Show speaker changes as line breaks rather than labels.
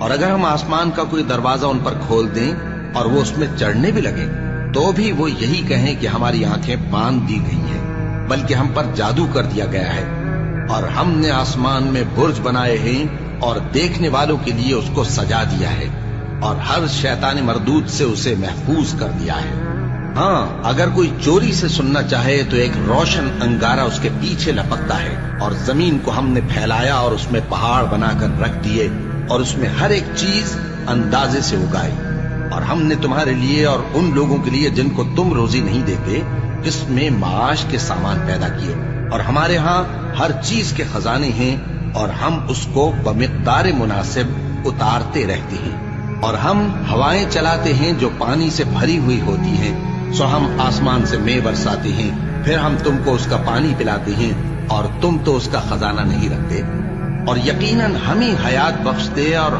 اور اگر ہم آسمان کا کوئی دروازہ ان پر کھول دیں اور وہ اس میں چڑھنے بھی لگے تو بھی وہ یہی کہیں کہ ہماری آنکھیں باندھ دی گئی ہیں، بلکہ ہم پر جادو کر دیا گیا ہے۔ اور ہم نے آسمان میں برج بنائے ہیں اور دیکھنے والوں کے لیے اس کو سجا دیا ہے، اور ہر شیطان مردود سے اسے محفوظ کر دیا ہے۔ ہاں، اگر کوئی چوری سے سننا چاہے تو ایک روشن انگارہ اس کے پیچھے لپکتا ہے، اور زمین کو ہم نے پھیلایا اور اس میں پہاڑ بنا کر رکھ دیے اور اس میں ہر ایک چیز اندازے سے اگائی۔ اور ہم نے تمہارے لیے اور ان لوگوں کے لیے جن کو تم روزی نہیں دیتے اس میں معاش کے سامان پیدا کیے، اور ہمارے ہاں ہر چیز کے خزانے ہیں، اور ہم اس کو بمقدار مناسب اتارتے رہتے ہیں۔ اور ہم ہوائیں چلاتے ہیں جو پانی سے بھری ہوئی ہوتی ہیں، سو ہم آسمان سے مے برساتے ہیں، پھر ہم تم کو اس کا پانی پلاتے ہیں، اور تم تو اس کا خزانہ نہیں رکھتے۔ اور یقیناً ہم ہی حیات بخشتے اور